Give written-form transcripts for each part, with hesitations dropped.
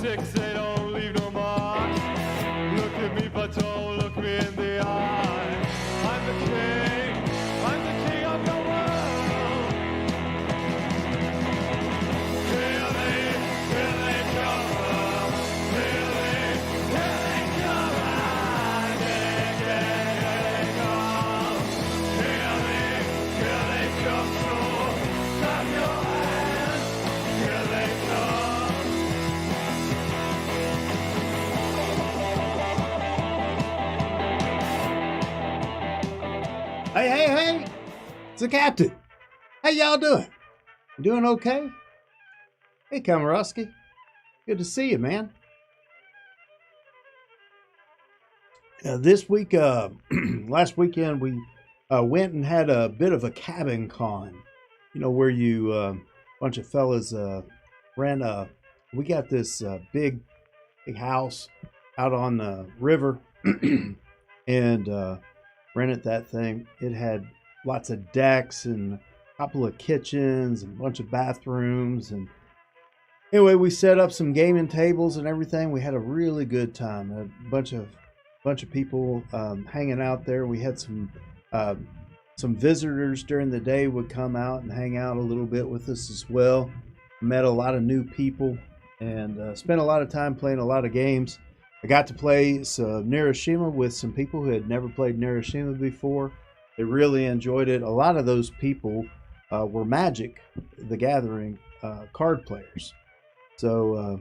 sticks, they don't leave no mark. Look at me, but don't look me in the eye. I'm the king of the world. Here they come, here they come, here they come. Here they come, so clap your hands. Here they come. Hey, it's the captain. How y'all doing? Doing okay? Hey, Kamarowski. Good to see you, man. This week, last weekend, we went and had a bit of a cabin con. You know, where you, bunch of fellas we got this big house out on the river and rented that thing. It had lots of decks and a couple of kitchens and a bunch of bathrooms. And anyway, we set up some gaming tables and everything. We had a really good time. A bunch of people hanging out there. We had some visitors during the day would come out and hang out a little bit with us as well. Met a lot of new people and spent a lot of time playing a lot of games. I got to play some Neuroshima with some people who had never played Neuroshima before. They really enjoyed it. A lot of those people were Magic the Gathering card players. So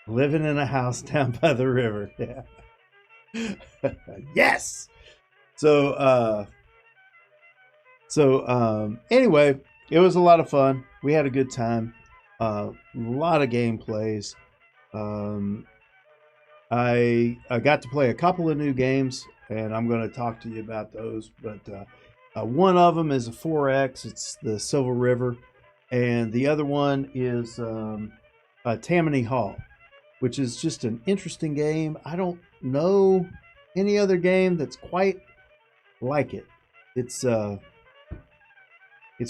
living in a house down by the river. Yeah. Yes. So anyway, it was a lot of fun. We had a good time. A lot of gameplays. I got to play a couple of new games, and I'm going to talk to you about those. But one of them is a 4X. It's the Silver River, and the other one is Tammany Hall, which is just an interesting game. I don't know any other game that's quite like it. It's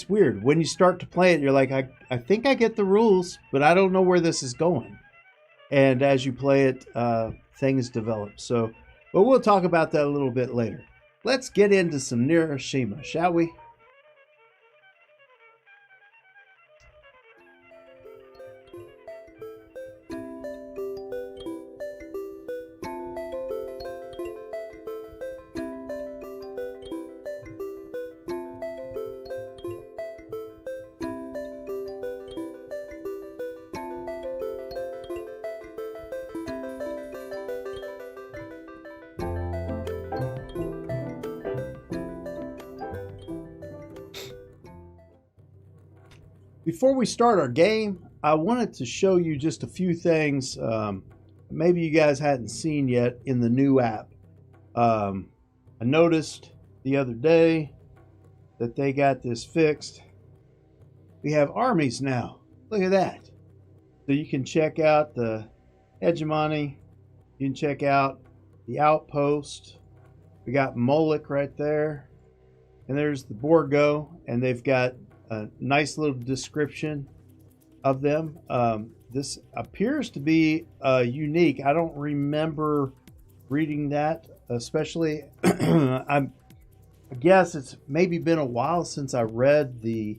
weird. When you start to play it, you're like, I think I get the rules, but I don't know where this is going. And as you play it, things develop. But we'll talk about that a little bit later. Let's get into some Neuroshima, shall we? Before we start our game, I wanted to show you just a few things maybe you guys hadn't seen yet in the new app. I noticed the other day that they got this fixed. We have armies now. Look at that. So you can check out the hegemony. You can check out the outpost. We got Moloch right there. And there's the Borgo. And they've got a nice little description of them. This appears to be unique. I don't remember reading that, especially. I guess it's maybe been a while since I read the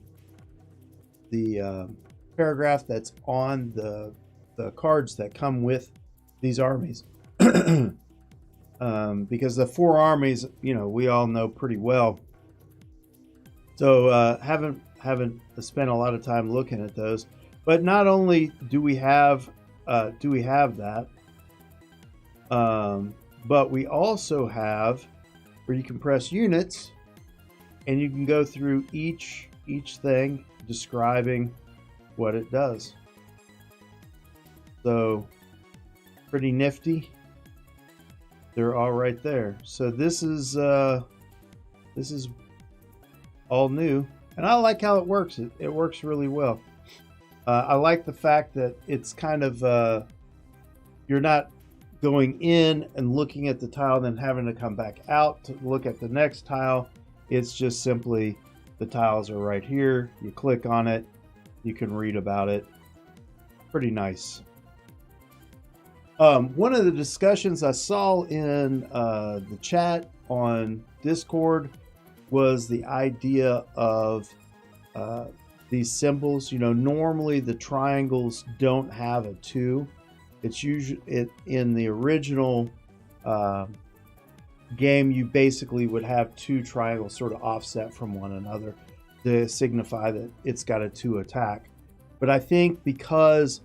paragraph that's on the cards that come with these armies. Because the four armies, you know, we all know pretty well. So haven't spent a lot of time looking at those. But not only do we have that, but we also have where you can press units, and you can go through each thing describing what it does. So pretty nifty. They're all right there. So this is all new, and I like how it works. It works really well. I like the fact that it's kind of you're not going in and looking at the tile, then having to come back out to look at the next tile. It's just simply the tiles are right here. You click on it, you can read about it, pretty nice. One of the discussions I saw in the chat on Discord was the idea of these symbols. You know, normally the triangles don't have a 2. It's usually in the original game, you basically would have 2 triangles sort of offset from one another to signify that it's got a 2 attack. But I think because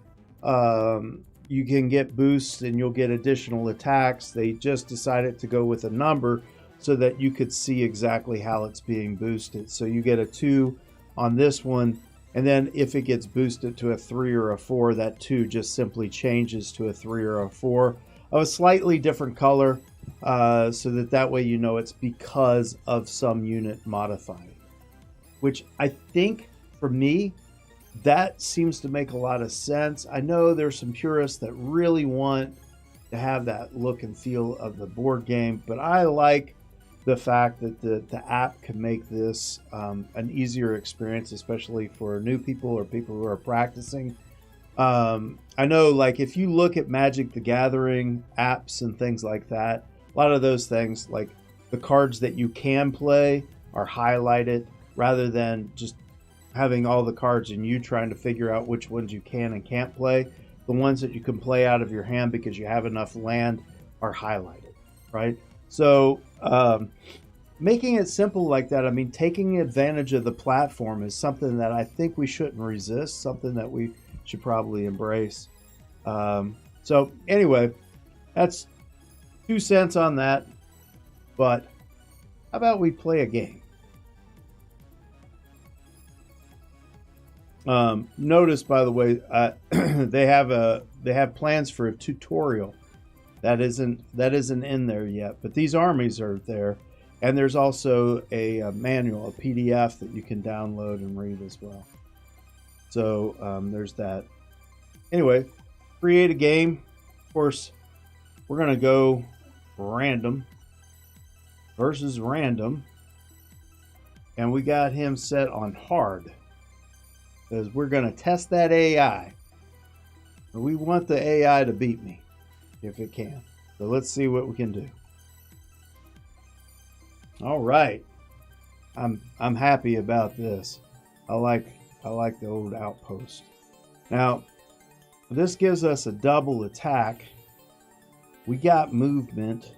you can get boosts and you'll get additional attacks, they just decided to go with a number so that you could see exactly how it's being boosted. So you get a 2 on this one, and then if it gets boosted to a 3 or a 4, that 2 just simply changes to a 3 or a 4 of a slightly different color, so that way you know it's because of some unit modifying. Which I think, for me, that seems to make a lot of sense. I know there's some purists that really want to have that look and feel of the board game, but I like the fact that the app can make this an easier experience, especially for new people or people who are practicing. I know, like, if you look at Magic the Gathering apps and things like that, a lot of those things, like the cards that you can play are highlighted rather than just having all the cards and you trying to figure out which ones you can and can't play. The ones that you can play out of your hand because you have enough land are highlighted, right? So making it simple like that, I mean, taking advantage of the platform is something that I think we shouldn't resist, something that we should probably embrace. So anyway, that's 2 cents on that. But how about we play a game? Notice, by the way, they have plans for a tutorial that isn't in there yet, but these armies are there, and there's also a manual, a PDF that you can download and read as well. So there's that. Anyway, create a game. Of course, we're gonna go random versus random, and we got him set on hard, because we're going to test that AI. We want the AI to beat me if it can. So let's see what we can do. All right. I'm happy about this. I like the old outpost. Now, this gives us a double attack. We got movement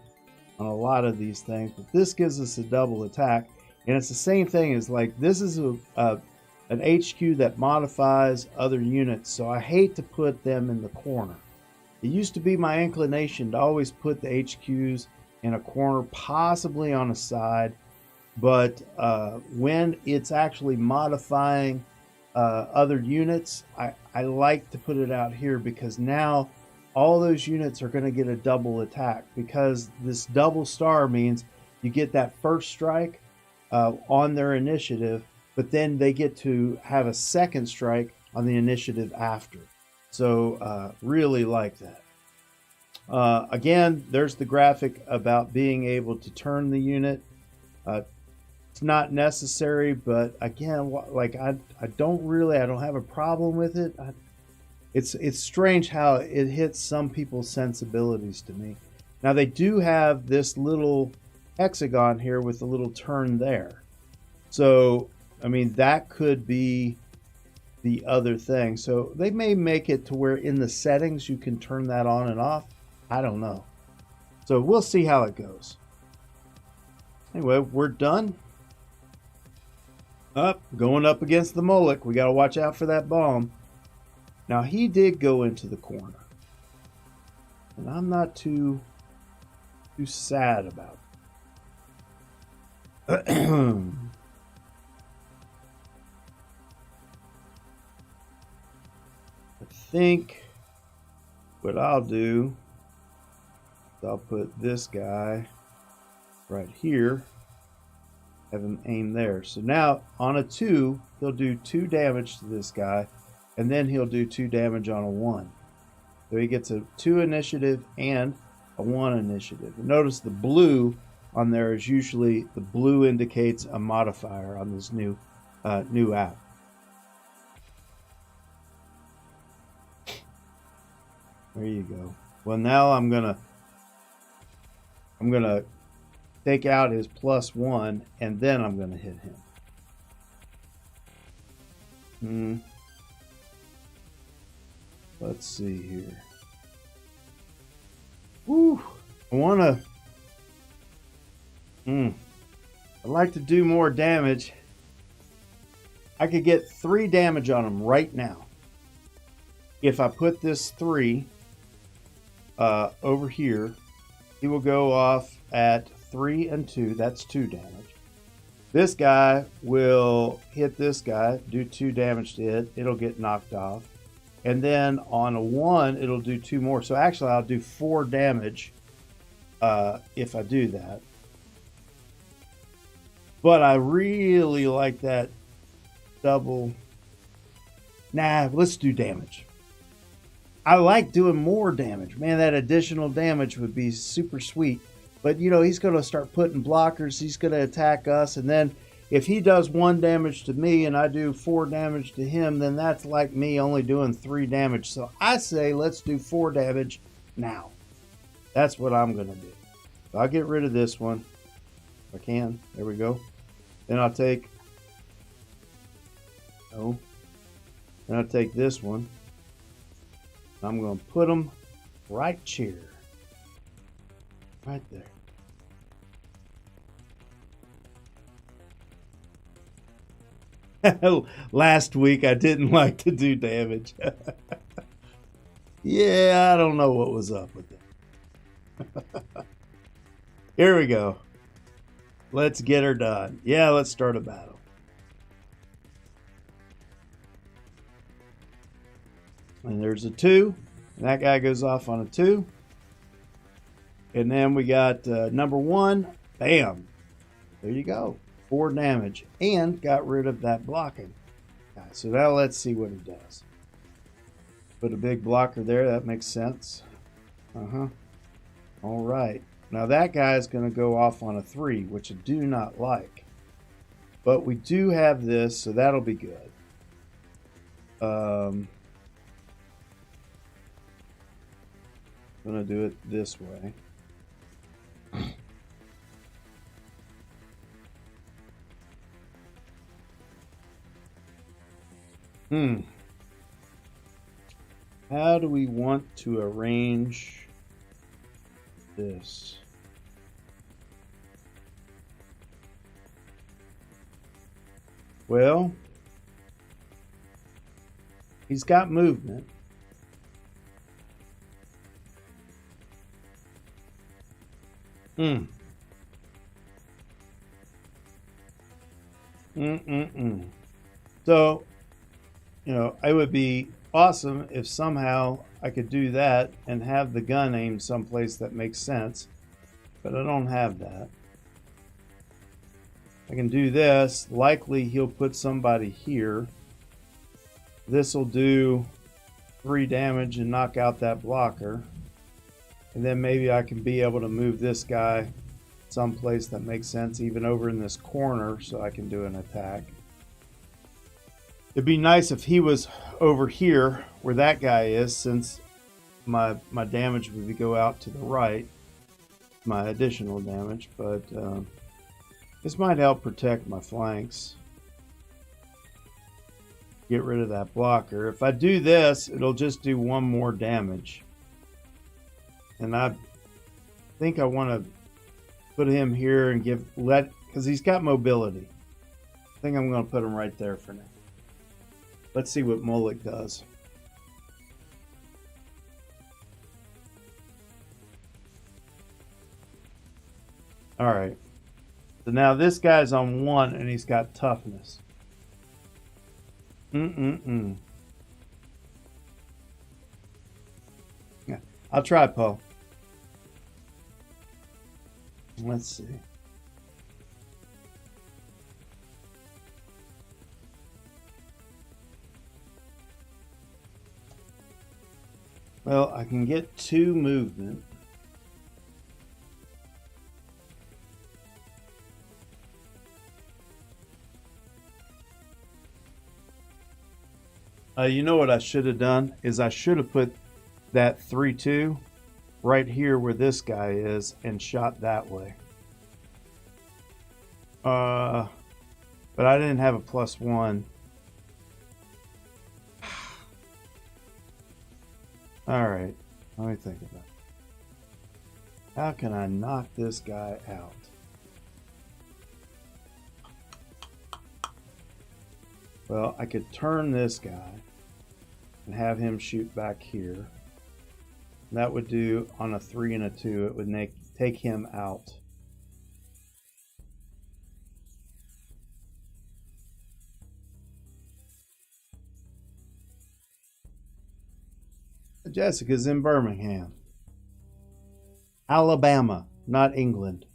on a lot of these things, but this gives us a double attack, and it's the same thing as, like, this is an HQ that modifies other units, so I hate to put them in the corner. It used to be my inclination to always put the HQs in a corner, possibly on a side, but when it's actually modifying other units, I like to put it out here, because now all those units are going to get a double attack, because this double star means you get that first strike on their initiative, but then they get to have a second strike on the initiative after. So really like that. Again, there's the graphic about being able to turn the unit. It's not necessary, but again, like I don't have a problem with it. It's strange how it hits some people's sensibilities to me. Now they do have this little hexagon here with a little turn there. So I mean, that could be the other thing. So they may make it to where in the settings you can turn that on and off. I don't know. So we'll see how it goes. Anyway, we're done. Going up against the Moloch. We got to watch out for that bomb. Now, he did go into the corner, and I'm not too sad about it. I think what I'll do is I'll put this guy right here, have him aim there. So now on a 2, he'll do 2 damage to this guy, and then he'll do 2 damage on a 1. So he gets a 2 initiative and a 1 initiative. And notice the blue on there is usually, the blue indicates a modifier on this new app. There you go. Well, now I'm gonna take out his +1, and then I'm gonna hit him. Let's see here. Woo! I wanna. I'd like to do more damage. I could get 3 damage on him right now. If I put this 3 over here, he will go off at 3 and 2. That's 2 damage. This guy will hit this guy, do 2 damage to it. It'll get knocked off. And then on a 1, it'll do 2 more. So actually, I'll do 4 damage if I do that. But I really like that double. Nah, let's do damage. I like doing more damage. Man, that additional damage would be super sweet. But, you know, he's going to start putting blockers. He's going to attack us. And then if he does 1 damage to me and I do 4 damage to him, then that's like me only doing 3 damage. So I say let's do 4 damage now. That's what I'm going to do. So I'll get rid of this one. If I can. There we go. Then I'll take... Oh. Then I'll take this one. I'm going to put them right here. Right there. Last week I didn't like to do damage. Yeah, I don't know what was up with it. Here we go. Let's get her done. Yeah, let's start a battle. And there's a 2. And that guy goes off on a 2. And then we got number 1. Bam. There you go. 4 damage. And got rid of that blocking guy. So now let's see what he does. Put a big blocker there. That makes sense. All right. Now that guy is going to go off on a 3, which I do not like. But we do have this, so that'll be good. I'm going to do it this way. How do we want to arrange this? Well, he's got movement. So, you know, it would be awesome if somehow I could do that and have the gun aimed someplace that makes sense, but I don't have that. I can do this. Likely he'll put somebody here. This will do 3 damage and knock out that blocker. And then maybe I can be able to move this guy someplace that makes sense, even over in this corner, so I can do an attack. It'd be nice if he was over here where that guy is, since my damage would go out to the right, my additional damage, but this might help protect my flanks. Get rid of that blocker. If I do this, it'll just do 1 more damage. And I think I want to put him here and because he's got mobility. I think I'm going to put him right there for now. Let's see what Moloch does. All right. So now this guy's on 1 and he's got toughness. Yeah, I'll try, Paul. Let's see. Well, I can get 2 movement. You know what I should have done is I should have put that 3-2 right here where this guy is and shot that way. But I didn't have a +1. All right, let me think about it. How can I knock this guy out? Well, I could turn this guy and have him shoot back here. That would do on a 3 and a 2. It would take him out. Jessica's in Birmingham, Alabama, not England.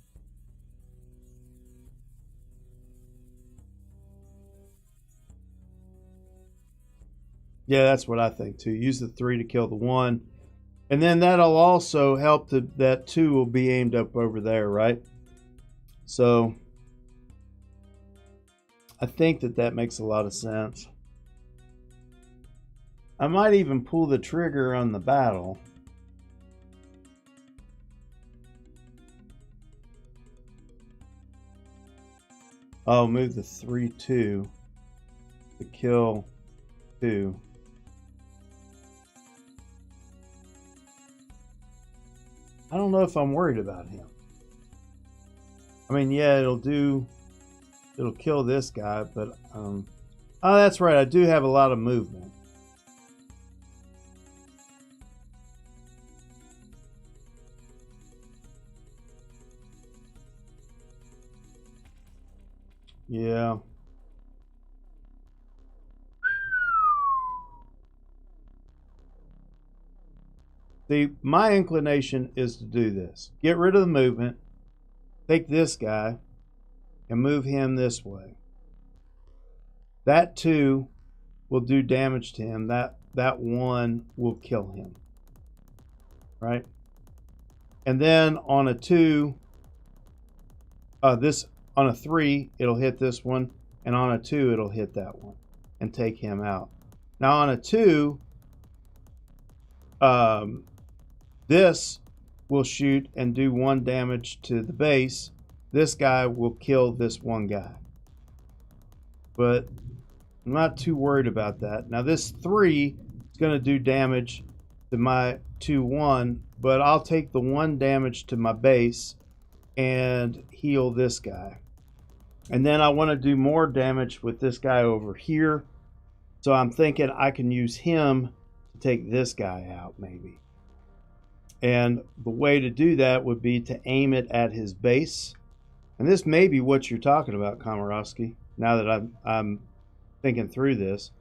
Yeah, that's what I think too. Use the 3 to kill the 1. And then that'll also help that 2 will be aimed up over there, right? So I think that makes a lot of sense. I might even pull the trigger on the battle. I'll move the 3-2 to kill 2. I don't know if I'm worried about him. I mean, yeah, it'll kill this guy, but oh, that's right. I do have a lot of movement. Yeah. See, my inclination is to do this. Get rid of the movement. Take this guy and move him this way. That 2 will do damage to him. That 1 will kill him. Right? And then on a 2, on a 3, it'll hit this one, and on a 2, it'll hit that one and take him out. Now on a 2, this will shoot and do 1 damage to the base. This guy will kill this 1 guy. But I'm not too worried about that. Now this 3 is going to do damage to my 2-1, but I'll take the 1 damage to my base and heal this guy. And then I want to do more damage with this guy over here. So I'm thinking I can use him to take this guy out maybe. And the way to do that would be to aim it at his base. And this may be what you're talking about, Komorowski, now that I'm thinking through this.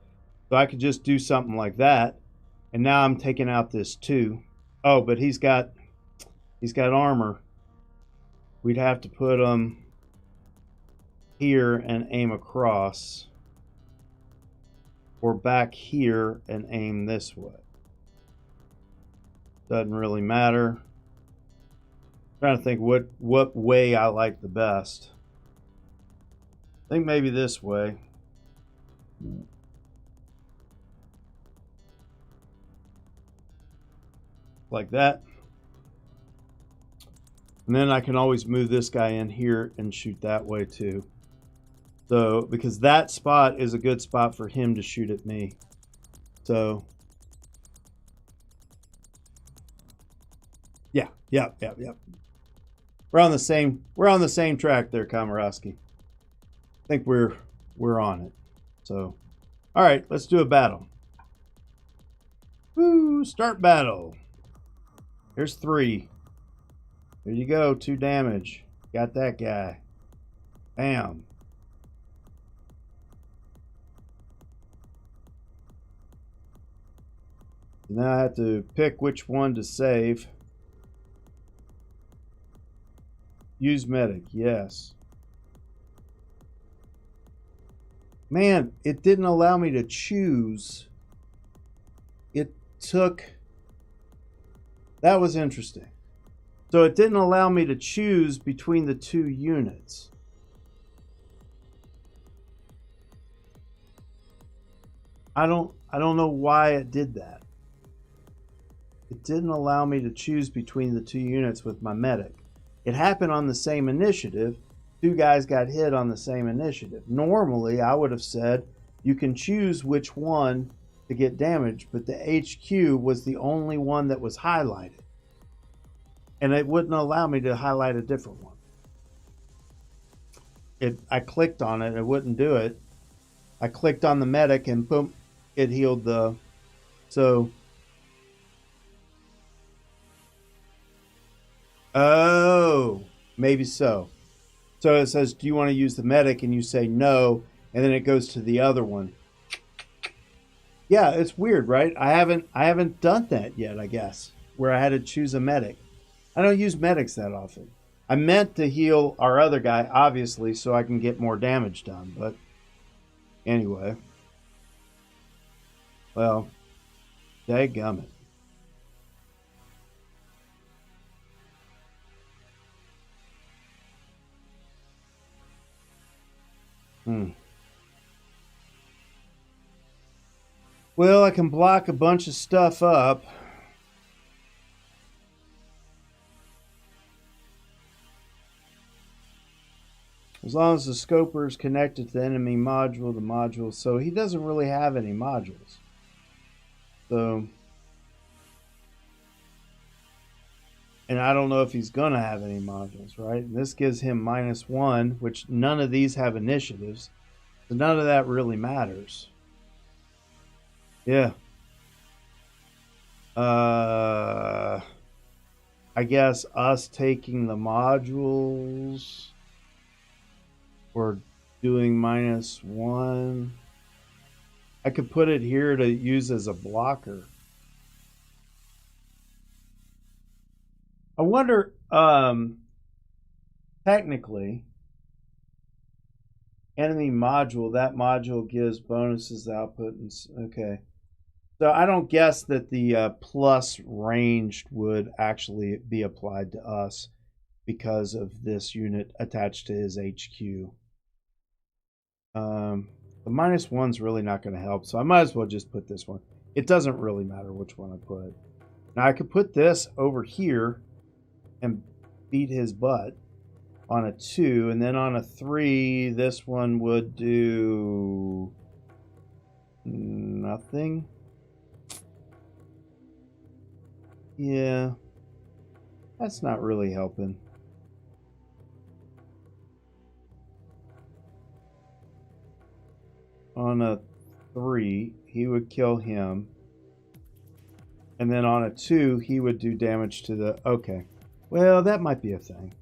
So I could just do something like that. And now I'm taking out this 2. Oh, but he's got armor. We'd have to put him here and aim across. Or back here and aim this way. Doesn't really matter. I'm trying to think what way I like the best. I think maybe this way. Like that. And then I can always move this guy in here and shoot that way too. So, because that spot is a good spot for him to shoot at me. So, yeah. We're on the same track there, Komorowski. I think we're on it. So, all right, let's do a battle. Woo, start battle. Here's 3. There you go, 2 damage. Got that guy. Bam. Now I have to pick which one to save. Use medic, yes. Man, it didn't allow me to choose. It took... That was interesting. So it didn't allow me to choose between the 2 units. I don't know why it did that. it didn't allow me to choose between the two units with my medic. It happened on the same initiative. Two guys got hit on the same initiative. Normally, I would have said you can choose which one to get damaged, but the HQ was the only one that was highlighted. And it wouldn't allow me to highlight a different one. I clicked on it, it wouldn't do it. I clicked on the medic and boom, it healed the... So... Oh, maybe so. So it says, do you want to use the medic? And you say no, and then it goes to the other one. Yeah, it's weird, right? I haven't done that yet, I guess, where I had to choose a medic. I don't use medics that often. I meant to heal our other guy, obviously, so I can get more damage done, but anyway. Well, dadgummit. Well, I can block a bunch of stuff up. As long as the scoper is connected to the enemy module, the module. So he doesn't really have any modules. So, and I don't know if he's going to have any modules, right? And this gives him -1, which none of these have initiatives. So none of that really matters. Yeah. I guess us taking the modules or doing -1. I could put it here to use as a blocker. I wonder, technically, enemy module, that module gives bonuses to output. And, okay. So I don't guess that the plus ranged would actually be applied to us because of this unit attached to his HQ. The -1's really not going to help, so I might as well just put this one. It doesn't really matter which one I put. Now I could put this over here and beat his butt on a 2, and then on a 3, this one would do nothing. Yeah, that's not really helping. On a 3, he would kill him. And then on a 2, he would do damage to the... Okay. Well, that might be a thing.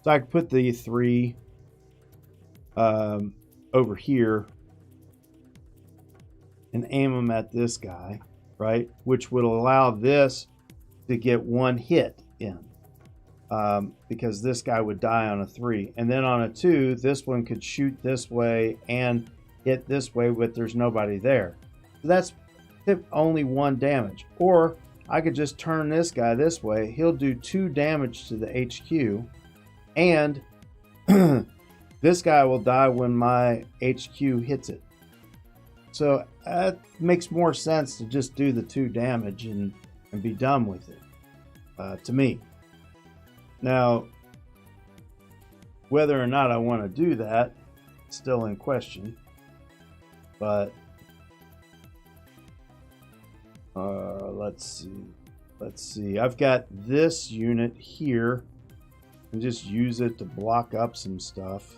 So I could put the 3 over here and aim them at this guy, right? Which would allow this to get 1 hit in. Because this guy would die on a 3. And then on a 2, this one could shoot this way and hit this way, but there's nobody there. So that's only 1 damage. Or I could just turn this guy this way. He'll do 2 damage to the HQ. And this guy will die when my HQ hits it. So that makes more sense to just do the 2 damage and be done with it, to me. Now, whether or not I want to do that, still in question. But let's see. I've got this unit here, and just use it to block up some stuff.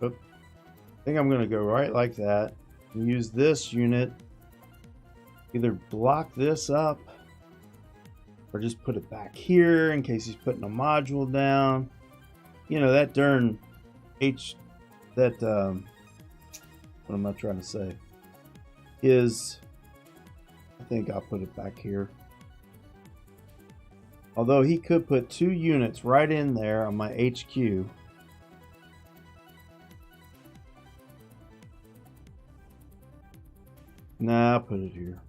Oop. I think I'm going to go right like that and use this unit. Either block this up, or just put it back here in case he's putting a module down. You know, that darn what am I trying to say? I think I'll put it back here. Although he could put 2 units right in there on my HQ. Nah, I'll put it here.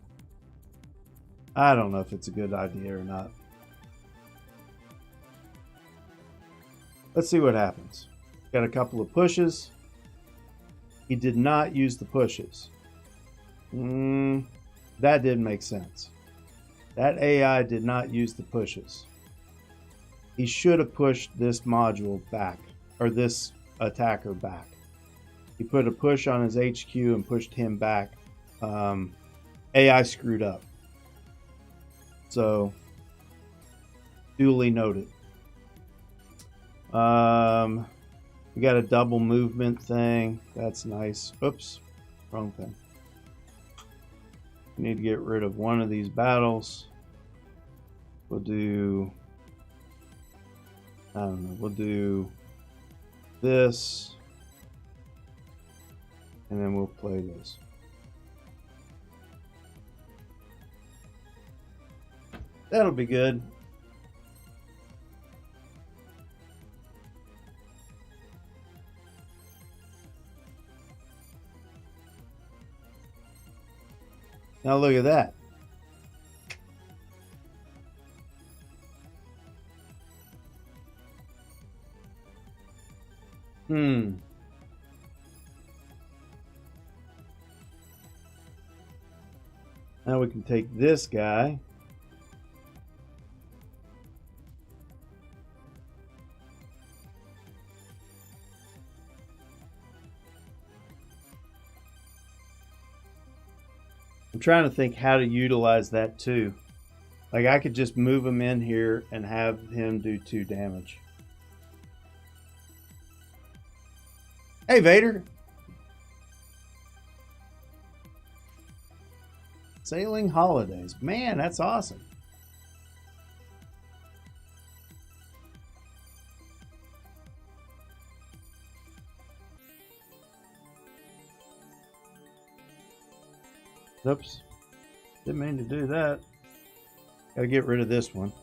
I don't know if it's a good idea or not. Let's see what happens. Got a couple of pushes. He did not use the pushes. That didn't make sense. That AI did not use the pushes. He should have pushed this module back, or this attacker back. He put a push on his HQ and pushed him back. AI screwed up. So, duly noted. We got a double movement thing. That's nice. Oops, wrong thing. We need to get rid of one of these battles. We'll do, I don't know, we'll do this. And then we'll play this. That'll be good. Now look at that. Now we can take this guy. I'm trying to think how to utilize that too. Like I could just move him in here and have him do 2 damage. Hey Vader. Sailing holidays. Man, that's awesome. Oops. Didn't mean to do that. Gotta get rid of this one.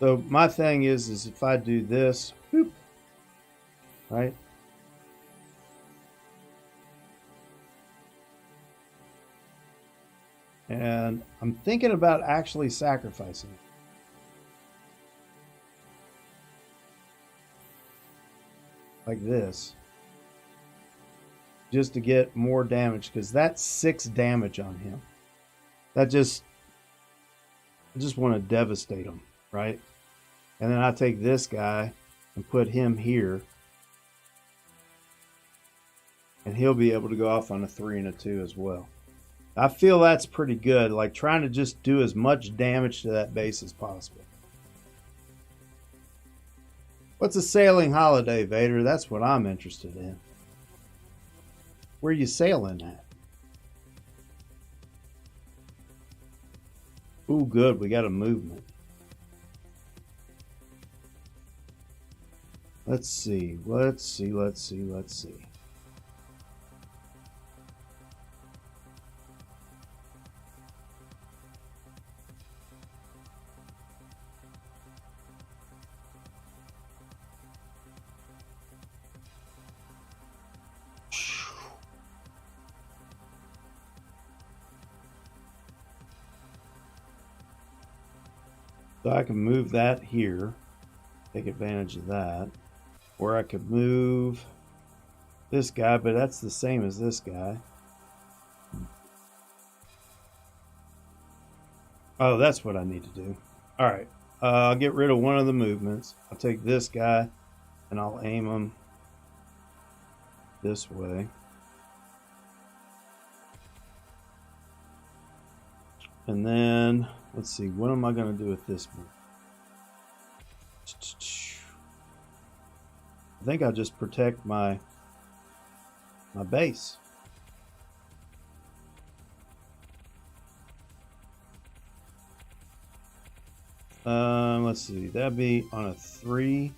So my thing is if I do this, whoop, right? And I'm thinking about actually sacrificing it. Like this. Just to get more damage, because that's 6 damage on him. I just want to devastate him, right? And then I take this guy and put him here. And he'll be able to go off on a 3 and a 2 as well. I feel that's pretty good. Like trying to just do as much damage to that base as possible. What's a sailing holiday, Vader? That's what I'm interested in. Where are you sailing at? Ooh, good. We got a movement. Let's see. Let's see. So I can move that here, take advantage of that. Or I could move this guy, but that's the same as this guy. Oh, that's what I need to do. All right, I'll get rid of one of the movements. I'll take this guy and I'll aim him this way. And then, let's see, what am I going to do with this one? I think I'll just protect my base. Let's see, that'd be on a 3.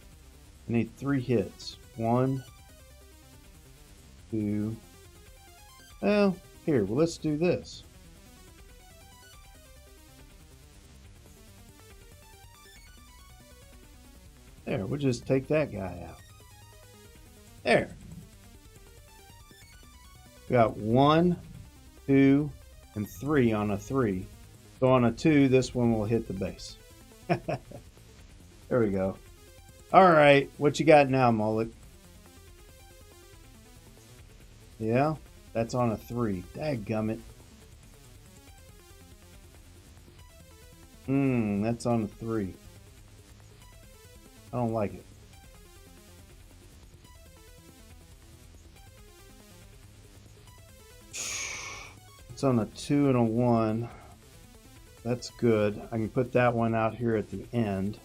I need 3 hits. 1, 2. Well, here, well, let's do this. There, we'll just take that guy out. There. We got 1, 2, and 3 on a 3. So on a 2, this one will hit the base. There we go. All right, what you got now, Mullet? Yeah, that's on a 3. Dadgummit. That's on a 3. I don't like it. It's on a 2 and a 1. That's good. I can put that one out here at the end.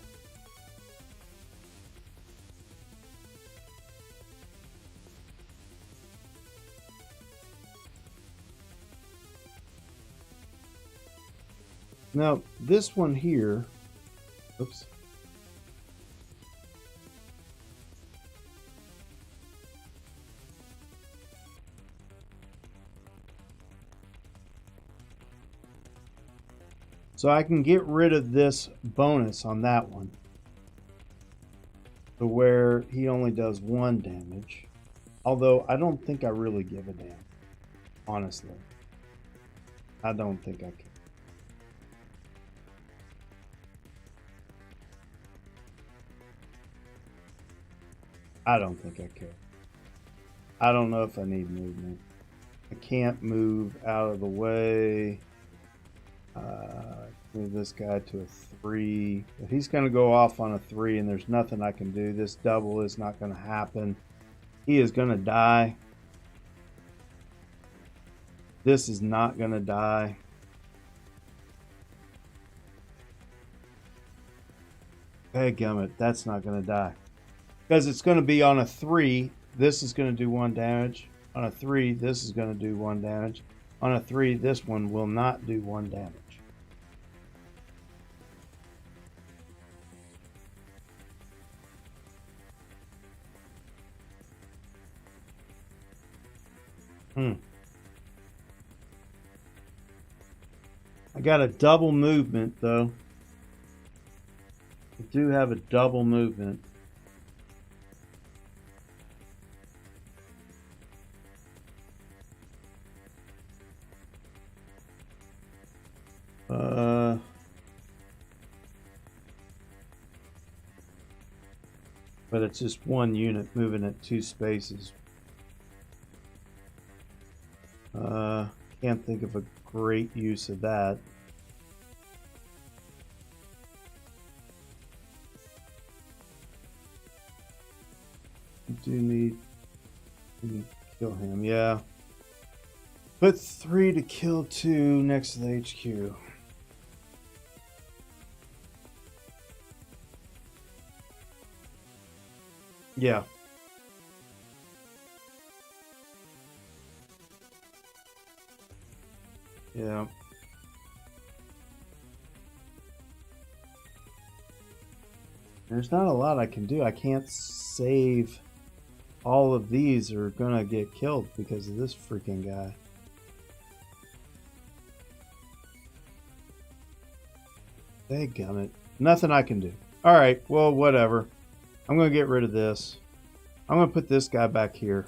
Now, this one here, oops. So I can get rid of this bonus on that one to where he only does 1 damage. Although I don't think I really give a damn. Honestly. I don't think I can. I don't think I care. I don't know if I need movement. I can't move out of the way. Move this guy to a 3. But he's going to go off on a 3 and there's nothing I can do. This double is not going to happen. He is going to die. This is not going to die. Dadgummit, that's not going to die. Because it's going to be on a 3. This is going to do 1 damage. On a 3, this is going to do 1 damage. On a 3, this one will not do 1 damage. I got a double movement though. I do have a double movement. But it's just 1 unit moving at 2 spaces. Can't think of a great use of that. I do need to kill him, yeah. Put 3 to kill 2 next to the HQ. Yeah. Yeah. There's not a lot I can do. I can't save. All of these are gonna get killed because of this freaking guy. Dadgummit. Nothing I can do. Alright, well, whatever. I'm gonna get rid of this. I'm gonna put this guy back here.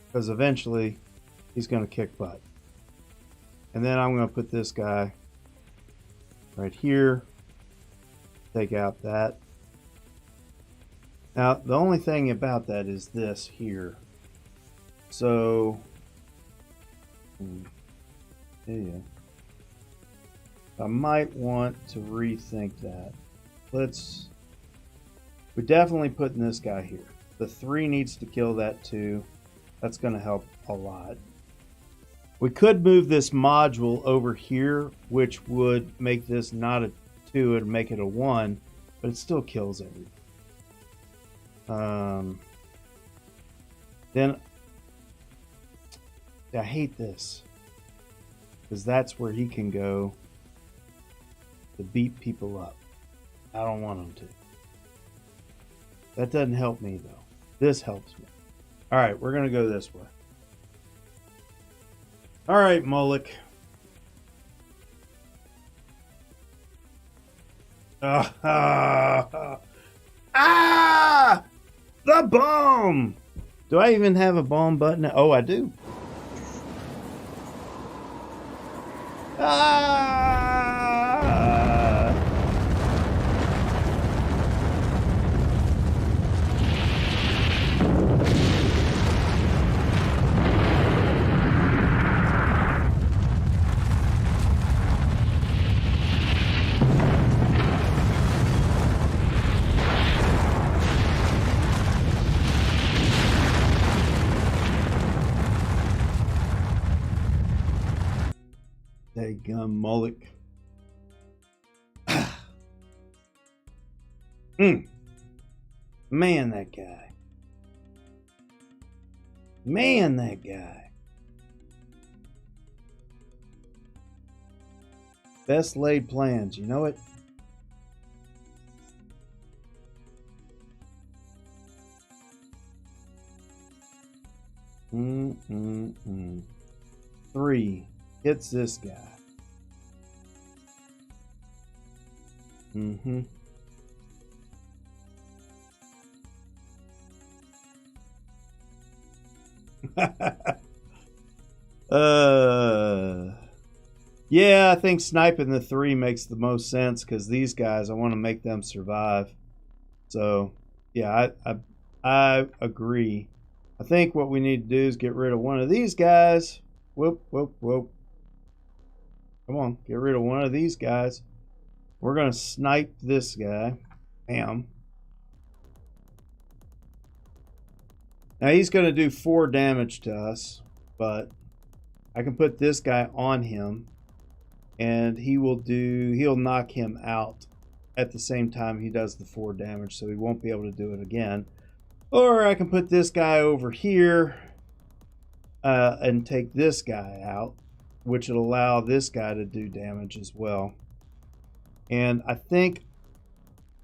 Because eventually, he's gonna kick butt. And then I'm going to put this guy right here. Take out that. Now, the only thing about that is this here. So, yeah. I might want to rethink that. We're definitely putting this guy here. The 3 needs to kill that 2. That's going to help a lot. We could move this module over here, which would make this not a 2 and make it a 1, but it still kills everything. Then I hate this because that's where he can go to beat people up. I don't want him to. That doesn't help me though. This helps me. All right, we're gonna go this way. All right, Moloch. Ah! The bomb! Do I even have a bomb button? Oh, I do. Ah! gum mullet. Man, that guy. Man, that guy. Best laid plans, you know it? Three hits this guy. Yeah, I think sniping the 3 makes the most sense because these guys, I want to make them survive. So, yeah, I agree. I think what we need to do is get rid of one of these guys. Whoop, whoop, whoop. Come on, get rid of one of these guys. We're going to snipe this guy. Bam. Now he's going to do 4 damage to us, but I can put this guy on him and he'll knock him out at the same time he does the 4 damage, so he won't be able to do it again. Or I can put this guy over here and take this guy out, which will allow this guy to do damage as well. And I think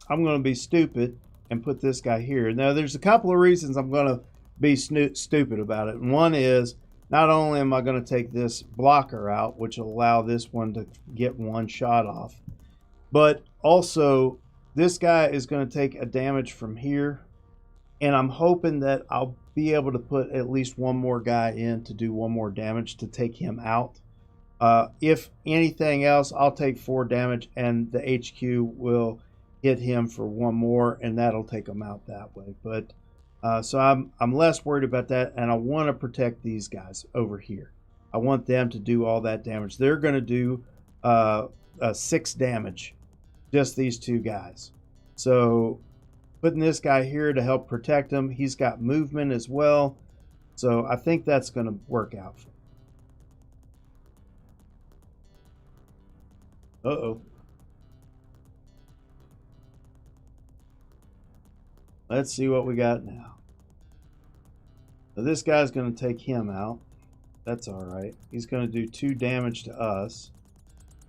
I'm going to be stupid and put this guy here. Now, there's a couple of reasons I'm going to be stupid about it. And one is, not only am I going to take this blocker out, which will allow this one to get 1 shot off, but also this guy is going to take a damage from here. And I'm hoping that I'll be able to put at least 1 more guy in to do 1 more damage to take him out. If anything else, I'll take 4 damage and the HQ will hit him for 1 more, and that'll take him out that way. But so I'm less worried about that, and I want to protect these guys over here. I want them to do all that damage. They're going to do 6 damage, just these 2 guys. So putting this guy here to help protect him, he's got movement as well. So I think that's going to work out for him. Uh-oh. Let's see what we got now. So this guy's going to take him out. That's all right. He's going to do 2 damage to us.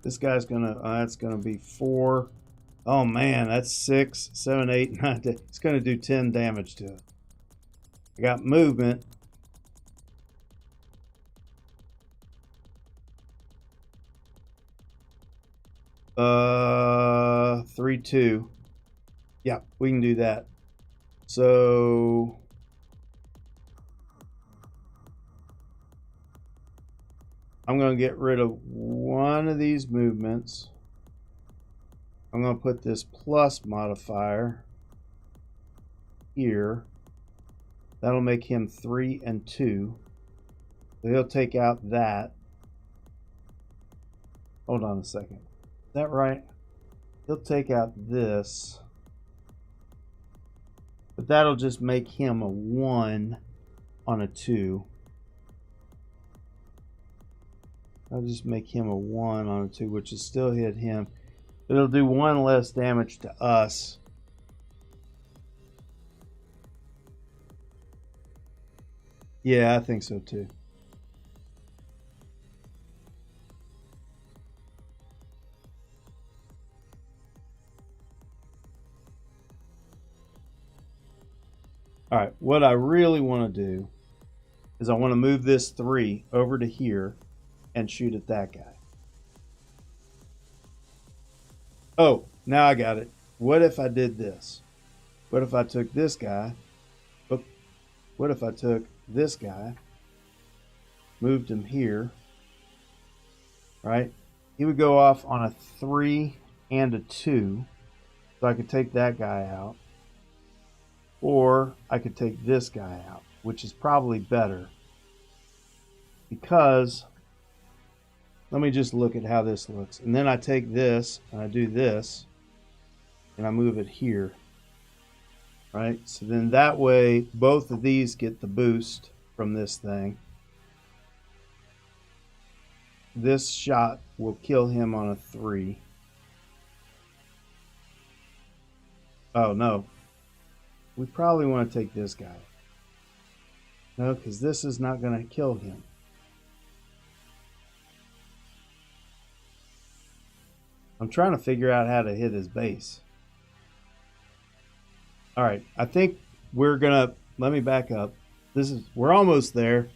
This guy's going to, that's going to be 4. Oh man, that's 6, 7, 8, 9, 10. It's going to do 10 damage to it. I got movement. Uh, 3, 2. Yeah, we can do that. So I'm going to get rid of one of these movements. I'm going to put this plus modifier here. That'll make him 3 and 2. So he'll take out that. Hold on a second. Is that right? He'll take out this. But that'll just make him a 1 on a 2. I'll just make him a 1 on a 2, which will still hit him. It'll do 1 less damage to us. Yeah, I think so too. All right, what I really want to do is I want to move this 3 over to here and shoot at that guy. Oh, now I got it. What if I did this? What if I took this guy? What if I took this guy, moved him here, right? He would go off on a 3 and a 2, so I could take that guy out. Or I could take this guy out, which is probably better. Because, let me just look at how this looks. And then I take this, and I do this, and I move it here. Right? So then that way, both of these get the boost from this thing. this shot will kill him on a 3. Oh, no. We probably want to take this guy. No, because this is not going to kill him. I'm trying to figure out how to hit his base. All right, I think we're going to... Let me back up. We're almost there.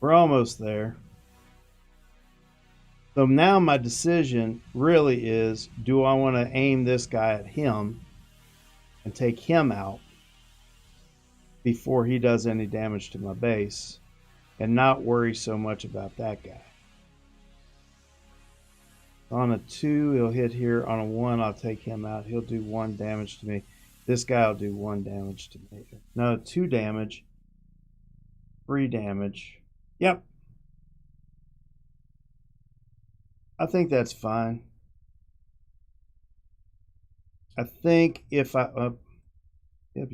We're almost there. So now my decision really is, do I want to aim this guy at him and take him out before he does any damage to my base and not worry so much about that guy? On a 2, he'll hit here. On a 1, I'll take him out. He'll do 1 damage to me. This guy will do 1 damage to me. No, 2 damage. 3 damage. Yep. I think that's fine. I think if I... Yep.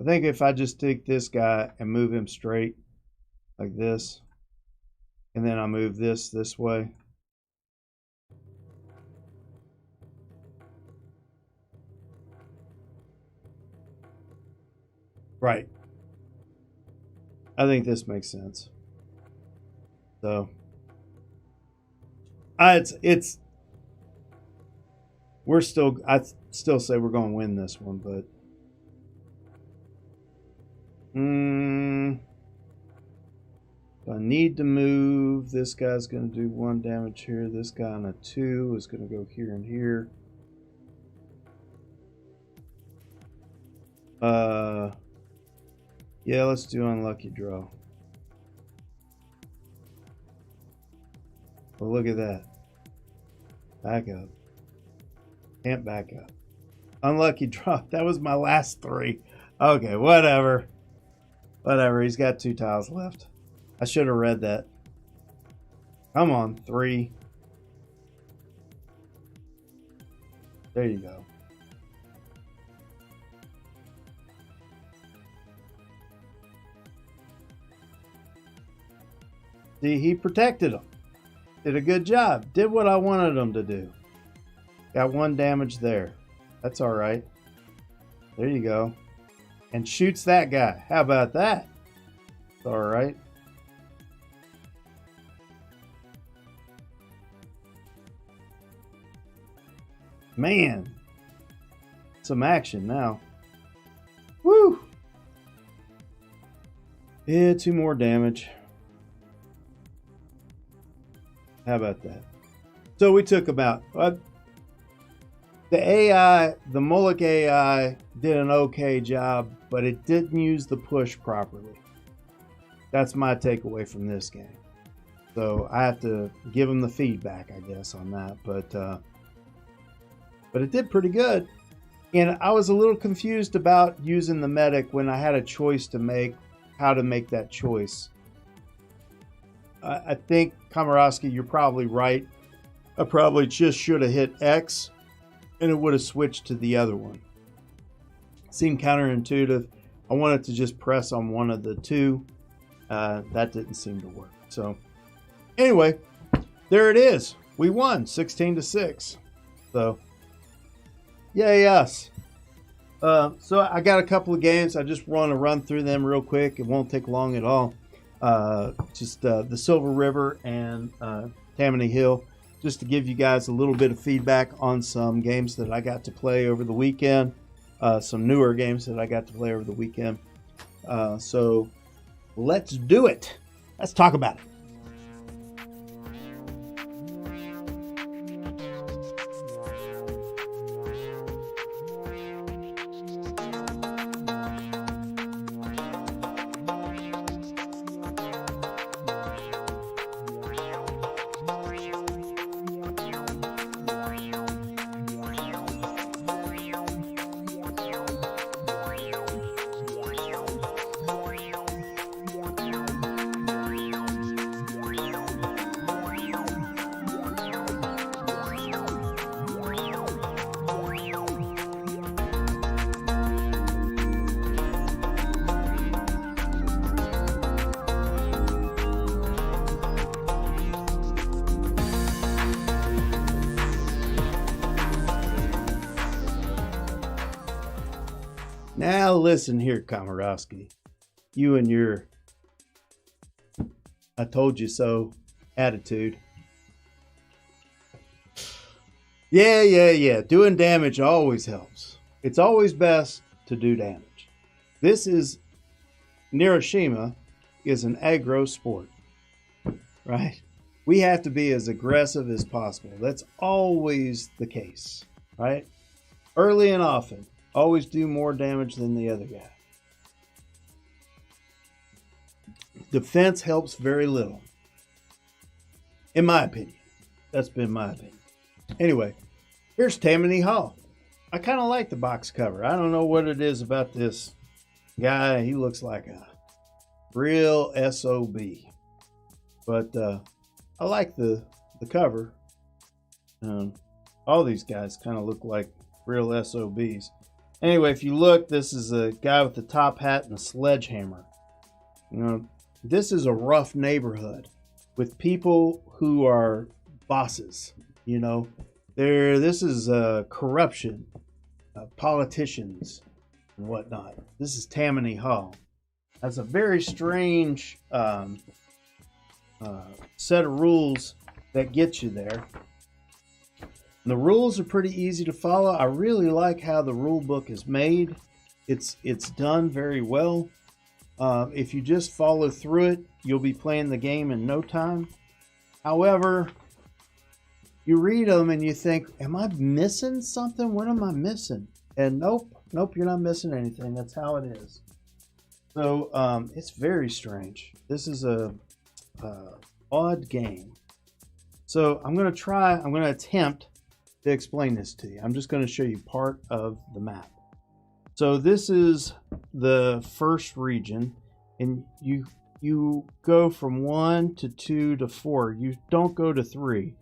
I think if I just take this guy and move him straight like this, and then I move this way. Right. I think this makes sense. So, it's I still say we're going to win this one, but I need to move. This guy's going to do 1 damage here. This guy on a 2 is going to go here and here. Yeah, let's do unlucky draw. Well, look at that. Back up. Can't back up. Unlucky draw. That was my last 3. Okay, whatever. Whatever. He's got 2 tiles left. I should have read that. Come on, 3. There you go. See, he protected him. Did a good job. Did what I wanted him to do. Got 1 damage there. That's all right. There you go. And shoots that guy. How about that? It's all right. Man. Some action now. Woo! Yeah, 2 more damage. How about that? So we took about... the AI, the Moloch AI did an okay job, but it didn't use the push properly. That's my takeaway from this game. So I have to give them the feedback, I guess, on that. But it did pretty good. And I was a little confused about using the medic when I had a choice to make, how to make that choice. I think, Komorowski, you're probably right. I probably just should have hit X and it would have switched to the other one. Seemed counterintuitive. I wanted to just press on one of the 2. That didn't seem to work. So anyway, there it is. We won 16-6. So yay us. So I got a couple of games. I just want to run through them real quick. It won't take long at all. The Silver River and Tammany Hill, just to give you guys a little bit of feedback on some games that I got to play over the weekend, some newer games that I got to play over the weekend. So let's do it. Let's talk about it. Now listen here, Komorowski. You and your I told you so attitude. Yeah. Doing damage always helps. It's always best to do damage. This is Neuroshima is an aggro sport, right? We have to be as aggressive as possible. That's always the case, right? Early and often, always do more damage than the other guy. Defense helps very little, in my opinion. That's been my opinion. Anyway, here's Tammany Hall. I kind of like the box cover. I don't know what it is about this guy. He looks like a real SOB. But I like the cover. All these guys kind of look like real SOBs. Anyway, if you look, this is a guy with the top hat and a sledgehammer. You know, this is a rough neighborhood with people who are bosses. You know, this is corruption, politicians and whatnot. This is Tammany Hall. That's a very strange set of rules that get you there. And the rules are pretty easy to follow. I really like how the rule book is made. It's done very well. If you just follow through it, you'll be playing the game in no time. However, you read them and you think, am I missing something? What am I missing? And nope, you're not missing anything. That's how it is. So it's very strange. This is a odd game. So I'm going to attempt to explain this to you. I'm just going to show you part of the map. So this is the first region, and you go from 1 to 2 to 4. You don't go to 3.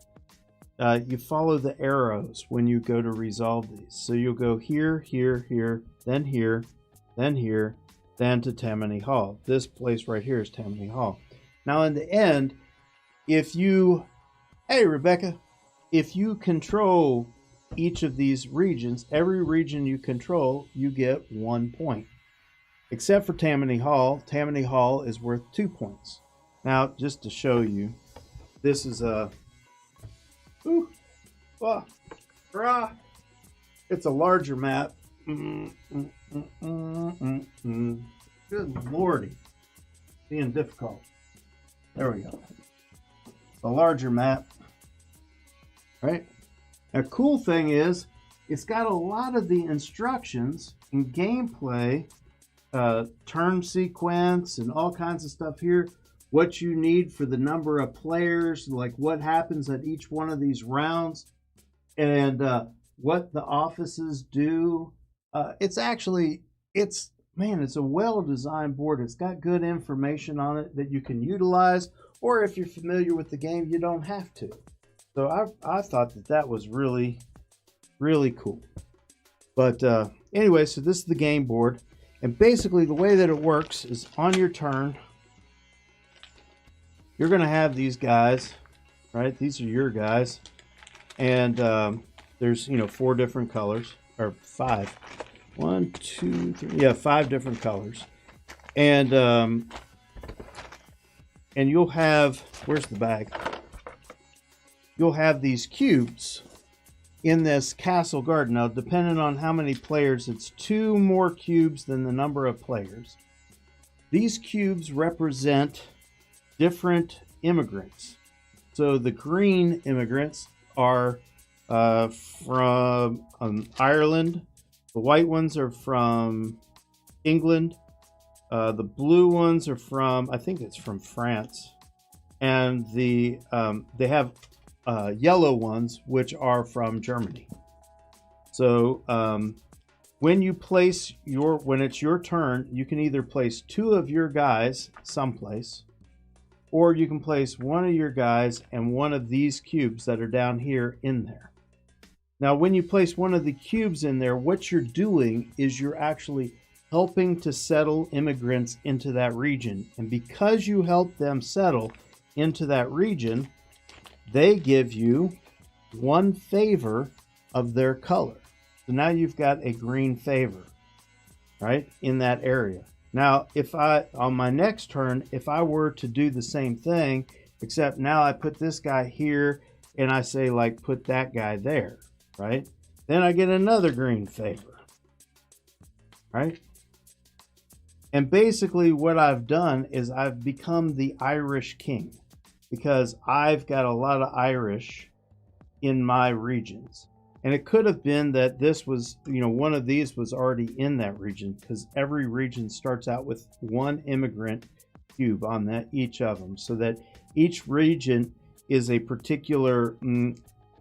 You follow the arrows when you go to resolve these. So you'll go here, then here, then here, then to Tammany Hall. This place right here is Tammany Hall. Now in the end, hey Rebecca, if you control each of these regions, every region you control, you get 1 point. Except for Tammany Hall. Tammany Hall is worth 2 points. Now, just to show you, this is it's a larger map. Good lordy. Being difficult. There we go. It's a larger map. Right? A cool thing is, it's got a lot of the instructions in gameplay, turn sequence and all kinds of stuff here. What you need for the number of players, like what happens at each one of these rounds, and what the offices do. It's a well-designed board. It's got good information on it that you can utilize, or if you're familiar with the game, you don't have to. So I thought that was really, really cool. But anyway, so this is the game board. And basically the way that it works is on your turn, you're going to have these guys, right? These are your guys. And there's, 4 different colors, or 5. 1, 2, 3, yeah, 5 different colors. And you'll have, where's the bag? You'll have these cubes in this castle garden. Now, depending on how many players, it's 2 more cubes than the number of players. These cubes represent different immigrants. So the green immigrants are from Ireland. The white ones are from England. The blue ones are from, I think it's from France. And they have yellow ones, which are from Germany. So when it's your turn, you can either place 2 of your guys someplace, or you can place 1 of your guys and 1 of these cubes that are down here in there. Now, when you place 1 of the cubes in there, what you're doing is you're actually helping to settle immigrants into that region. And because you help them settle into that region, they give you 1 favor of their color. So now you've got a green favor. right, in that area. Now, if on my next turn, if I were to do the same thing, except now I put this guy here and I say like put that guy there, right? Then I get another green favor, right? And basically what I've done is I've become the Irish king because I've got a lot of Irish in my regions. And it could have been that this was, one of these was already in that region because every region starts out with one immigrant cube on each of them, so that each region is a particular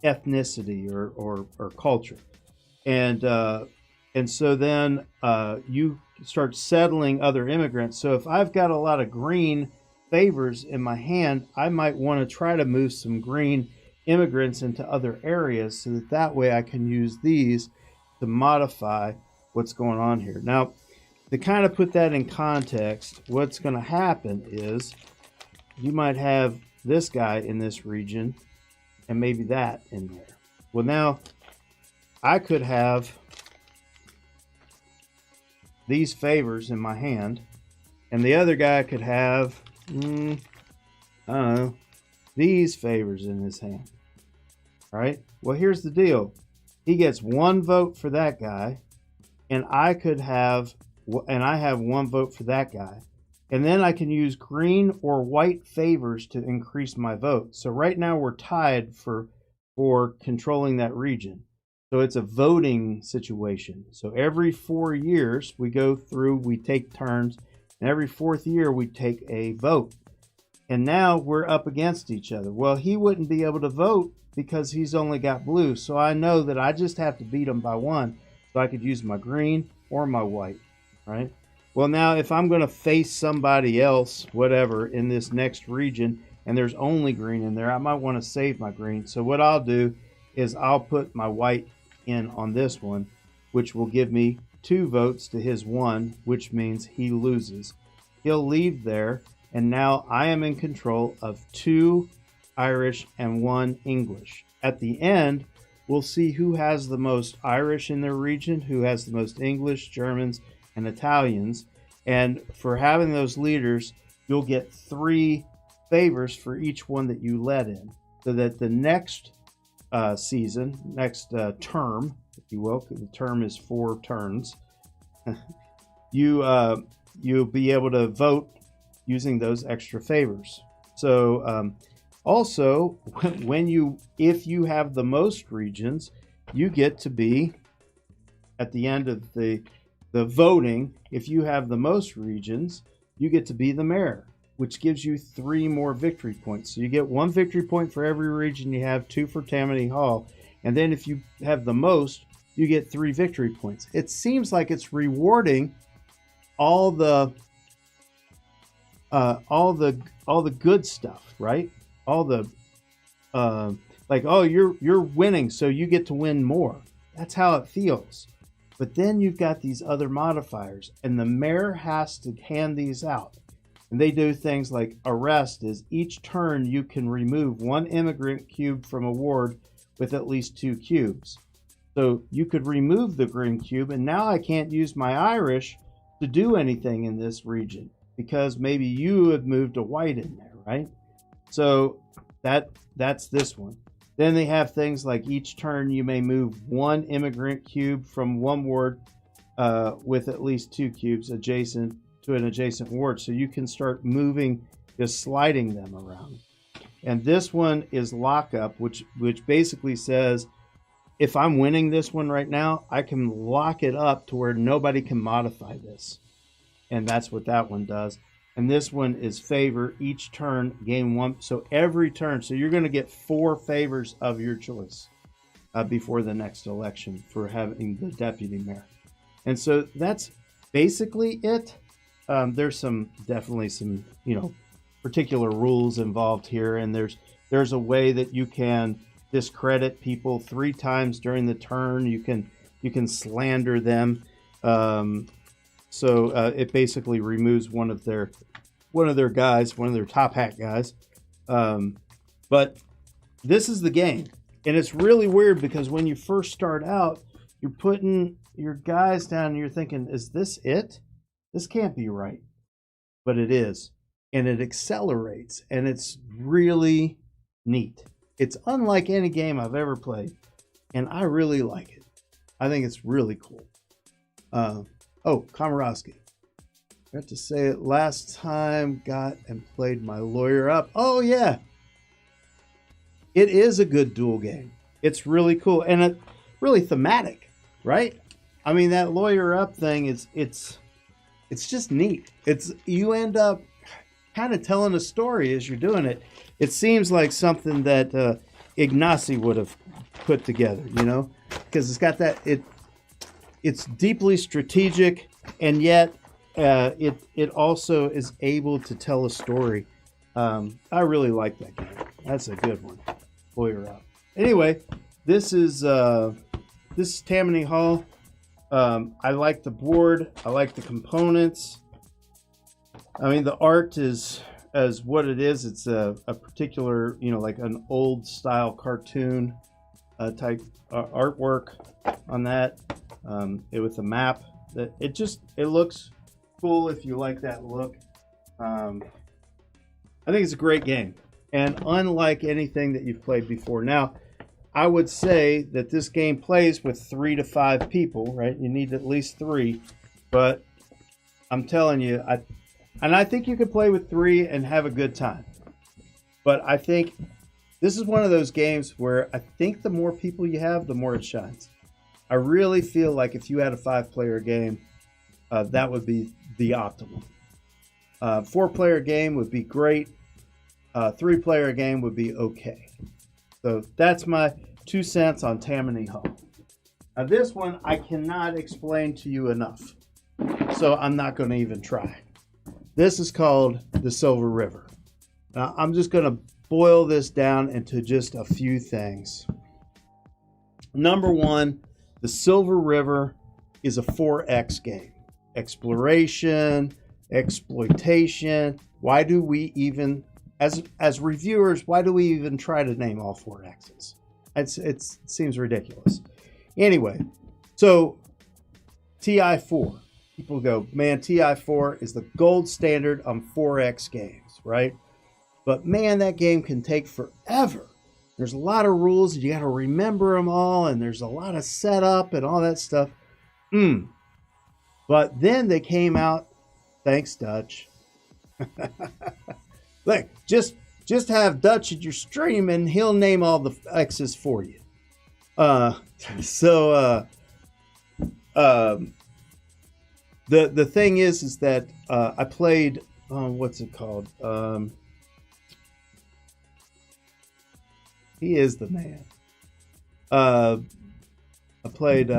ethnicity or culture. And so then you start settling other immigrants. So if I've got a lot of green favors in my hand, I might want to try to move some green immigrants into other areas so that way I can use these to modify what's going on here. Now, to kind of put that in context, what's going to happen is you might have this guy in this region and maybe that in there. Well, now I could have these favors in my hand and the other guy could have, I don't know, these favors in his hand. All right. Well, here's the deal. He gets one vote for that guy, and I have one vote for that guy. And then I can use green or white favors to increase my vote. So right now we're tied for controlling that region. So it's a voting situation. So every 4 years we go through, we take turns, and every 4th year we take a vote. And now we're up against each other. Well, he wouldn't be able to vote because he's only got blue. So I know that I just have to beat him by 1. So I could use my green or my white, right? Well, now if I'm going to face somebody else, whatever, in this next region, and there's only green in there, I might want to save my green. So what I'll do is I'll put my white in on this one, which will give me 2 votes to his 1, which means he loses. He'll leave there, and now I am in control of 2 Irish and 1 English. At the end, we'll see who has the most Irish in their region, who has the most English, Germans, and Italians. And for having those leaders, you'll get 3 favors for each one that you let in, so that the next season, next term, if you will, the term is 4 turns, you'll be able to vote using those extra favors. So also, if you have the most regions, you get to be, at the end of the voting, if you have the most regions, you get to be the mayor, which gives you 3 more victory points. So you get 1 victory point for every region you have, 2 for Tammany Hall. And then if you have the most, you get 3 victory points. It seems like it's rewarding all the good stuff, right? All the like, oh, you're winning, so you get to win more. That's how it feels. But then you've got these other modifiers, and the mayor has to hand these out. And they do things like arrest is each turn you can remove 1 immigrant cube from a ward with at least 2 cubes. So you could remove the green cube, and now I can't use my Irish to do anything in this region because maybe you have moved a white in there, right? So that's this one. Then they have things like each turn you may move 1 immigrant cube from 1 ward with at least 2 cubes adjacent to an adjacent ward. So you can start moving, just sliding them around. And this one is lockup, which basically says if I'm winning this one right now, I can lock it up to where nobody can modify this. And that's what that one does. And this one is favor. Each turn, gain 1. So every turn. So you're going to get 4 favors of your choice before the next election for having the deputy mayor. And so that's basically it. There's definitely some, particular rules involved here. And there's a way that you can discredit people 3 times during the turn. You can slander them. So it basically removes one of their guys, one of their top hat guys. But this is the game, and it's really weird because when you first start out, you're putting your guys down and you're thinking, is this it? This can't be right. But it is. And it accelerates, and it's really neat. It's unlike any game I've ever played, and I really like it. I think it's really cool. Komarowski. I got to say it last time, got and played my Lawyer Up. Oh, yeah. It is a good duel game. It's really cool, and it's really thematic, right? I mean, that Lawyer Up thing it's just neat. You end up kind of telling a story as you're doing it. It seems like something that Ignacy would have put together, because it's got that. It's deeply strategic, and yet it also is able to tell a story. I really like that game. That's a good one. Lawyer Up. Anyway, this is Tammany Hall. I like the board. I like the components. I mean, the art is as what it is. It's a particular, like an old style cartoon type artwork on that. With a map. It looks cool if you like that look. I think it's a great game, and unlike anything that you've played before. Now, I would say that this game plays with 3 to 5 people, right? You need at least 3, but I'm telling you, I think you could play with 3 and have a good time. But I think this is one of those games where I think the more people you have, the more it shines. I really feel like if you had a 5-player game, that would be the optimal. 4-player game would be great. 3-player game would be okay. So that's my 2 cents on Tammany Hall. Now this one I cannot explain to you enough, so I'm not going to even try. This is called the Silver River. Now I'm just going to boil this down into just a few things. Number 1, the Silver River is a 4X game. Exploration, exploitation. Why do we even, as reviewers, why do we even try to name all 4 X's? It seems ridiculous. Anyway, so TI4. People go, man, TI4 is the gold standard on 4X games, right? But man, that game can take forever. There's a lot of rules, and you got to remember them all, and there's a lot of setup and all that stuff. But then they came out, thanks Dutch. Look, just have Dutch at your stream, and he'll name all the X's for you. The thing is that I played, what's it called? He is the man. I played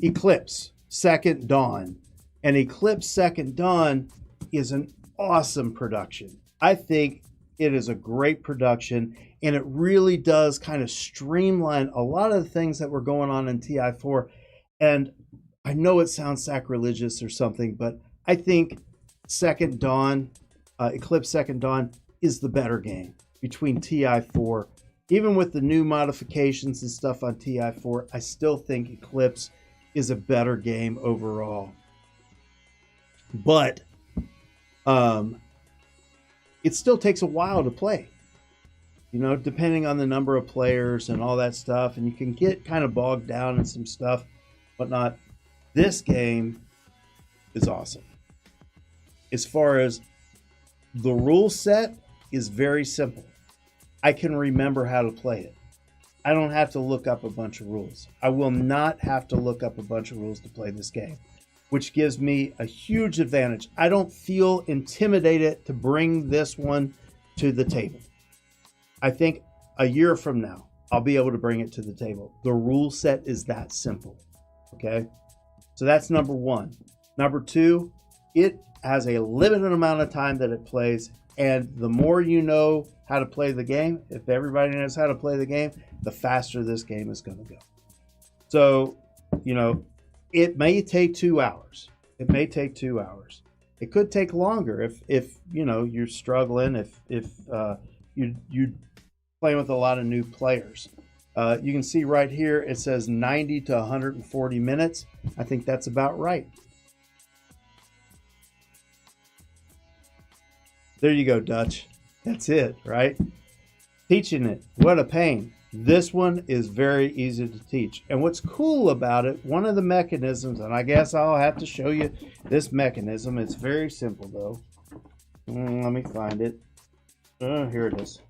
Eclipse Second Dawn. And Eclipse Second Dawn is an awesome production. I think it is a great production, and it really does kind of streamline a lot of the things that were going on in TI4. And I know it sounds sacrilegious or something, but I think Second Dawn, Eclipse Second Dawn, is the better game between TI4. Even with the new modifications and stuff on TI4, I still think Eclipse is a better game overall. But it still takes a while to play, depending on the number of players and all that stuff. And you can get kind of bogged down in some stuff, whatnot. This game is awesome. As far as the rule set is very simple. I can remember how to play it. I don't have to look up a bunch of rules. I will not have to look up a bunch of rules to play this game, which gives me a huge advantage. I don't feel intimidated to bring this one to the table. I think a year from now, I'll be able to bring it to the table. The rule set is that simple, okay? So that's number 1. Number 2, it has a limited amount of time that it plays, and the more you know how to play the game, if everybody knows how to play the game, the faster this game is going to go. So, it may take 2 hours. It may take 2 hours. It could take longer if you're struggling, if you playing with a lot of new players. You can see right here it says 90 to 140 minutes. I think that's about right. There you go, Dutch. That's it, right? Teaching it, what a pain. This one is very easy to teach. And what's cool about it, one of the mechanisms, and I guess I'll have to show you this mechanism. It's very simple though. Let me find it. Here it is.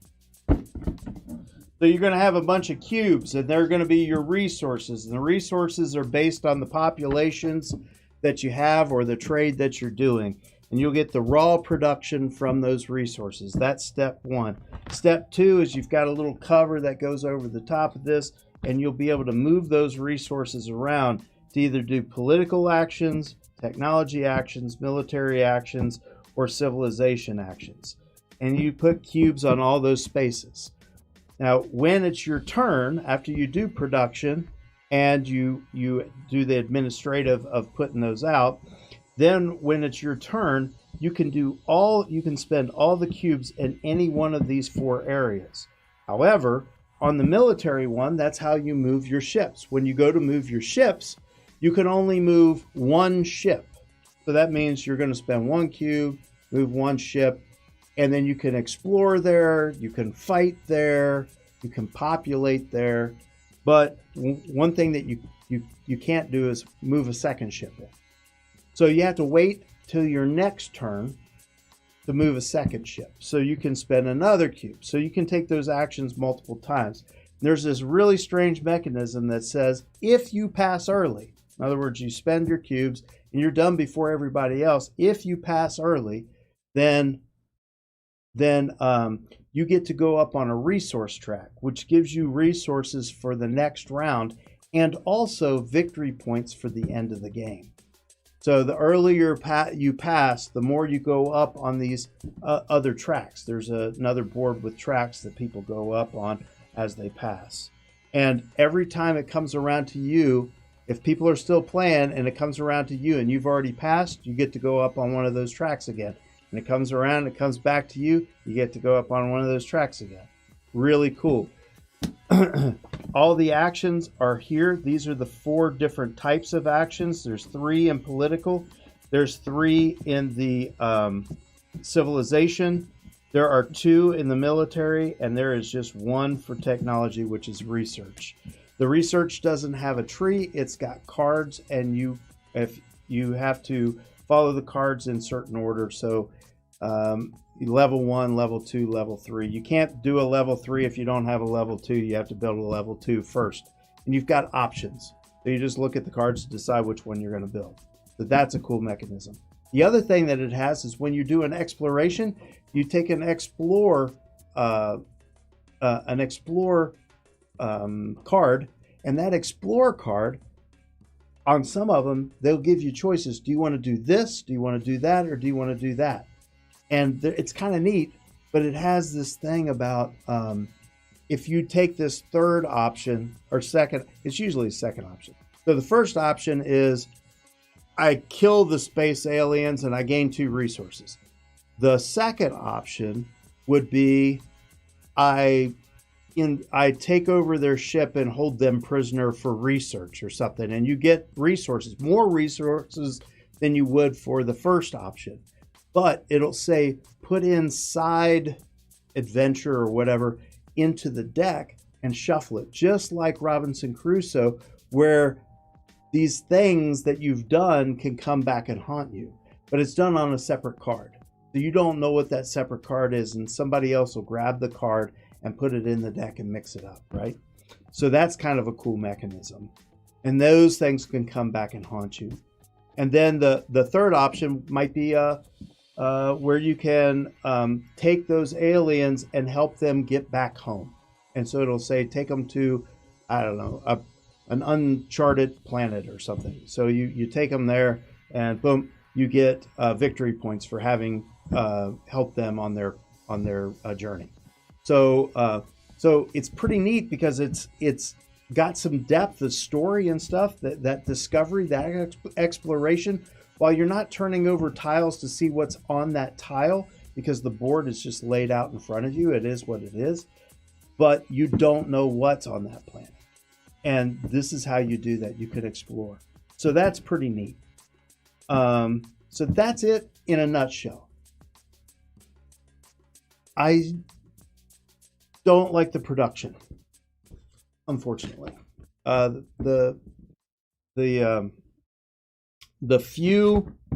So you're going to have a bunch of cubes, and they're going to be your resources. And the resources are based on the populations that you have or the trade that you're doing. And you'll get the raw production from those resources. That's step one. Step two is you've got a little cover that goes over the top of this, and you'll be able to move those resources around to either do political actions, technology actions, military actions, or civilization actions. And you put cubes on all those spaces. Now, when it's your turn, after you do production and you do the administrative of putting those out, then when it's your turn, you can spend all the cubes in any one of these 4 areas. However, on the military one, that's how you move your ships. When you go to move your ships, you can only move 1 ship. So that means you're going to spend 1 cube, move 1 ship, and then you can explore there, you can fight there, you can populate there. But one thing that you can't do is move a second ship in. So you have to wait till your next turn to move a second ship. So you can spend another cube. So you can take those actions multiple times. There's this really strange mechanism that says if you pass early, in other words, you spend your cubes and you're done before everybody else, if you pass early, then you get to go up on a resource track, which gives you resources for the next round and also victory points for the end of the game. So the earlier you pass, the more you go up on these other tracks. There's another board with tracks that people go up on as they pass. And every time it comes around to you, if people are still playing and it comes around to you and you've already passed, you get to go up on one of those tracks again. And it comes around, it comes back to you, you get to go up on one of those tracks again. Really cool. All the actions are here. These are the 4 different types of actions. There's 3 in political. There's 3 in the civilization. There are 2 in the military, and there is just 1 for technology, which is research. The research doesn't have a tree. It's got cards, and you have to follow the cards in certain order. So level 1, level 2, level 3. You can't do a level 3 if you don't have a level 2. You have to build a level 2 first. And you've got options. So you just look at the cards to decide which one you're going to build. So that's a cool mechanism. The other thing that it has is when you do an exploration, you take an explore card, and that explore card, on some of them, they'll give you choices. Do you want to do this? Do you want to do that? Or do you want to do that? And it's kind of neat, but it has this thing about if you take this third option or second, it's usually a second option. So the first option is I kill the space aliens and I gain 2 resources. The second option would be I take over their ship and hold them prisoner for research or something, and you get resources, more resources than you would for the first option. But it'll say put in side adventure or whatever into the deck and shuffle it, just like Robinson Crusoe, where these things that you've done can come back and haunt you. But it's done on a separate card. So you don't know what that separate card is, and somebody else will grab the card and put it in the deck and mix it up, right? So that's kind of a cool mechanism. And those things can come back and haunt you. And then the third option might be where you can take those aliens and help them get back home. And so it'll say take them to, I don't know, an uncharted planet or something. So you take them there and boom, you get victory points for having helped them on their journey. So it's pretty neat because it's got some depth of story and stuff, that discovery, that exploration, while you're not turning over tiles to see what's on that tile because the board is just laid out in front of you. It is what it is. but you don't know what's on that planet. And this is how you do that. You could explore. So that's pretty neat. So that's it in a nutshell. I don't like the production, unfortunately. The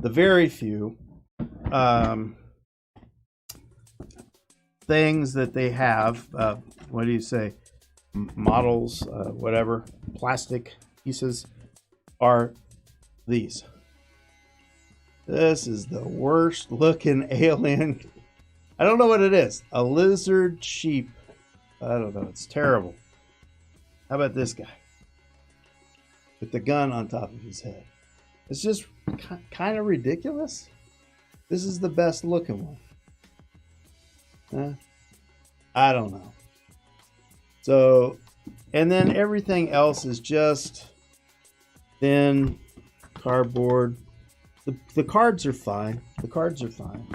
very few things that they have, what do you say, models, whatever, plastic pieces, are these. This is the worst looking alien. I don't know what it is. A lizard sheep. I don't know. It's terrible. How about this guy? With the gun on top of his head. It's just kind of ridiculous. This is the best looking one. I don't know. So, and then everything else is just thin cardboard. The cards are fine. The cards are fine.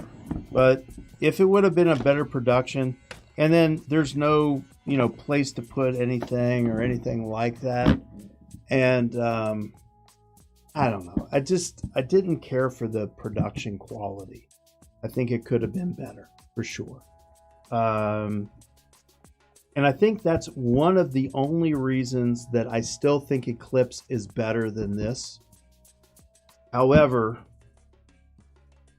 But if it would have been a better production, and then there's no, place to put anything or anything like that. And I don't know. I didn't care for the production quality. I think it could have been better for sure. And I think that's one of the only reasons that I still think Eclipse is better than this. However,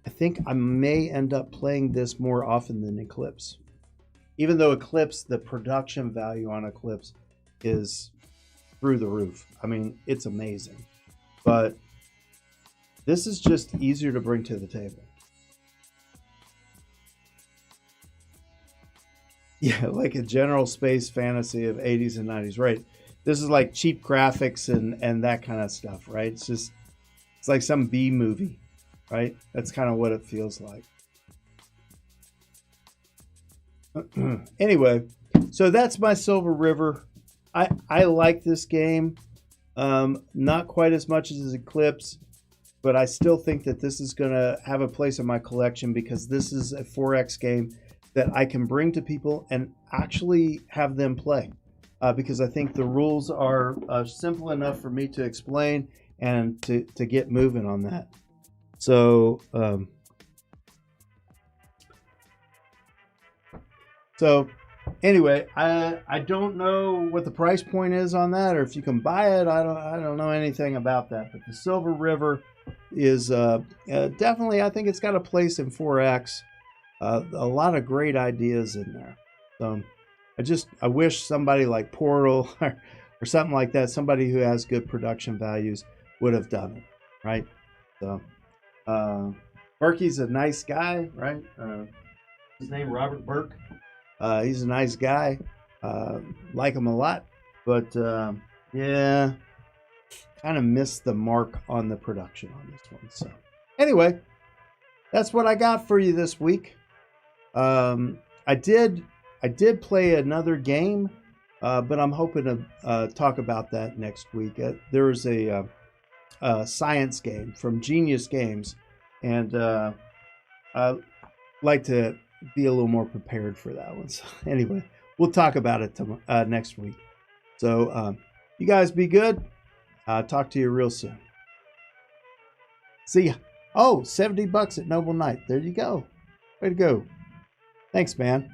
I think I may end up playing this more often than Eclipse. Even though Eclipse, the production value on Eclipse is through the roof. I mean, it's amazing. But this is just easier to bring to the table. Yeah, like a general space fantasy of 80s and 90s, right? This is like cheap graphics and that kind of stuff, right? It's like some B movie, right? That's kind of what it feels like. Anyway, so that's my Silver River. I like this game. Not quite as much as Eclipse, but I still think that this is going to have a place in my collection because this is a 4X game that I can bring to people and actually have them play. Because I think the rules are simple enough for me to explain and to get moving on that. So, anyway, I don't know what the price point is on that, or if you can buy it. I don't know anything about that. But the Silver River is definitely, I think it's got a place in 4X. A lot of great ideas in there. So I wish somebody like Portal or something like that, somebody who has good production values, would have done it, right? So Berkey's a nice guy, right? His name Robert Burke. He's a nice guy. Like him a lot, but yeah, kind of missed the mark on the production on this one. So anyway, that's what I got for you this week. I did play another game, but I'm hoping to talk about that next week. There was a science game from Genius Games, and I like to be a little more prepared for that one. So anyway, we'll talk about it next week. So you guys be good. Talk to you real soon. See ya. Oh, $70 at Noble Knight. There you go. Way to go. Thanks, man.